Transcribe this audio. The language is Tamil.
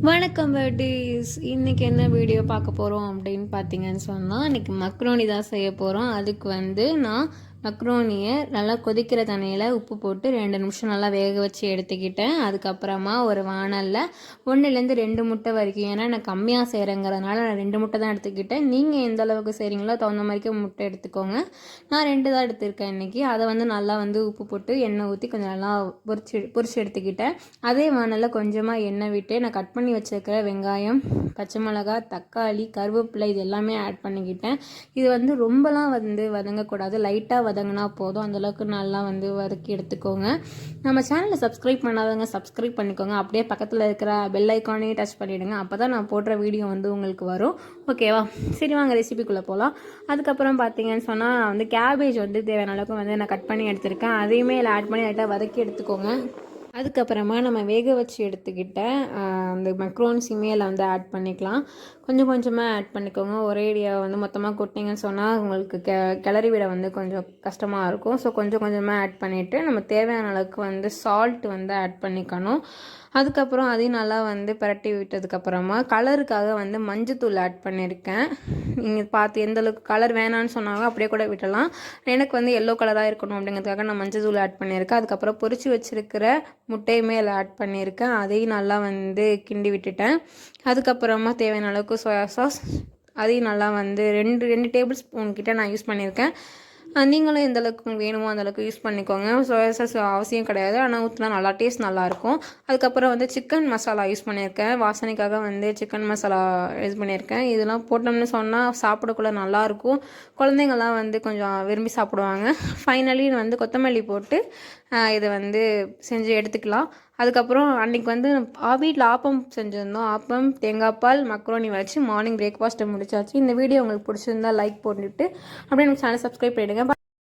வணக்கம் பர்டீஸ். இன்றைக்கி என்ன வீடியோ பார்க்க போகிறோம் அப்படின்னு பார்த்தீங்கன்னு சொன்னால், இன்றைக்கி மக்ரோனி தான் செய்ய போகிறோம். அதுக்கு நான் மக்ரோனியை நல்லா கொதிக்கிற தண்ணியில் உப்பு போட்டு 2 நிமிஷம் நல்லா வேக வச்சு எடுத்துக்கிட்டேன். அதுக்கப்புறமா ஒரு வானலில் 1லேருந்து 2 முட்டை வரைக்கும், ஏன்னா நான் கம்மியாக செய்கிறேங்கிறதுனால நான் 2 முட்டை தான் எடுத்துக்கிட்டேன். நீங்கள் எந்த அளவுக்கு செய்கிறீங்களோ தகுந்த மாதிரிக்கு முட்டை எடுத்துக்கோங்க. நான் 2 தான் எடுத்திருக்கேன் இன்றைக்கி. அதை நல்லா உப்பு போட்டு எண்ணெய் ஊற்றி கொஞ்சம் நல்லா பொரிச்சு எடுத்துக்கிட்டேன். அதே வானலில் கொஞ்சமாக எண்ணெய் விட்டு நான் கட் பண்ணி வச்சுருக்கிற வெங்காயம், பச்சை மிளகாய், தக்காளி, கருவேப்பிலை இது எல்லாமே ஆட் பண்ணிக்கிட்டேன். இது ரொம்பலாம் வதங்கக்கூடாது, லைட்டாக வதங்கினா போதும். அந்தளவுக்கு நல்லா வதக்கி எடுத்துக்கோங்க. நம்ம சேனலை சப்ஸ்கிரைப் பண்ணாதவங்க சப்ஸ்கிரைப் பண்ணிக்கோங்க. அப்படியே பக்கத்தில் இருக்கிற பெல் ஐக்கானையும் டச் பண்ணிவிடுங்க. அப்போ தான் நான் போடுற வீடியோ உங்களுக்கு வரும். ஓகேவா? சரி, வாங்க ரெசிபிக்குள்ளே போகலாம். அதுக்கப்புறம் பார்த்தீங்கன்னு சொன்னால் கேபேஜ் தேவையான அளவுக்கு நான் கட் பண்ணி எடுத்திருக்கேன். அதையுமே இதில் ஆட் பண்ணி லைட்டாக வதக்கி எடுத்துக்கோங்க. அதுக்கப்புறமா நம்ம வேக வச்சு எடுத்துக்கிட்ட அந்த மக்ரோன்ஸுமே அதில் ஆட் பண்ணிக்கலாம். கொஞ்சம் கொஞ்சமாக ஆட் பண்ணிக்கோங்க. ஒரேடியாக மொத்தமாக கொட்டிங்கன்னு சொன்னால் உங்களுக்கு கிளறி விட கொஞ்சம் கஷ்டமாக இருக்கும். ஸோ கொஞ்சம் கொஞ்சமாக ஆட் பண்ணிவிட்டு நம்ம தேவையான அளவுக்கு சால்ட் ஆட் பண்ணிக்கணும். அதுக்கப்புறம் அதையும் நல்லா பரட்டி விட்டதுக்கப்புறமா கலருக்காக மஞ்சத்தூள் ஆட் பண்ணியிருக்கேன். நீங்கள் பார்த்து எந்தளவுக்கு கலர் வேணான்னு சொன்னாங்க அப்படியே கூட விட்டலாம். எனக்கு எல்லோ கலராக இருக்கணும் அப்படிங்கிறதுக்காக நான் மஞ்சத்தூள் ஆட் பண்ணியிருக்கேன். அதுக்கப்புறம் பொரிச்சு வச்சுருக்கிற முட்டையுமே அதில் ஆட் பண்ணியிருக்கேன். அதையும் நல்லா கிண்டி விட்டுட்டேன். அதுக்கப்புறமா தேவையான அளவுக்கு சோயா சாஸ், அதையும் நல்லா 2 டேபிள் ஸ்பூன் கிட்ட நான் யூஸ் பண்ணியிருக்கேன். நீங்களும் எந்த அளவுக்கு வேணுமோ அந்தளவுக்கு யூஸ் பண்ணிக்கோங்க. சோயா சாஸ் அவசியம் கிடையாது, ஆனால் ஊற்றினா நல்லா டேஸ்ட் நல்லாயிருக்கும். அதுக்கப்புறம் சிக்கன் மசாலா யூஸ் பண்ணியிருக்கேன். வாசனைக்காக சிக்கன் மசாலா யூஸ் பண்ணியிருக்கேன். இதெல்லாம் போட்டோம்னு சொன்னால் சாப்பிடக்குள்ள நல்லாயிருக்கும். குழந்தைங்கள்லாம் கொஞ்சம் விரும்பி சாப்பிடுவாங்க. ஃபைனலி கொத்தமல்லி போட்டு இதை செஞ்சு எடுத்துக்கலாம். அதுக்கப்புறம் அன்றைக்கி வீட்டில் ஆப்பம் செஞ்சுருந்தோம். ஆப்பம், தேங்காய் பால், மக்ரோனி வச்சு மார்னிங் பிரேக்ஃபாஸ்ட்டை முடிச்சாச்சு. இந்த வீடியோ உங்களுக்கு பிடிச்சிருந்தா லைக் போட்டுட்டு அப்படியே நம்ம சேனல் சப்ஸ்கிரைப் பண்ணிவிடுங்க.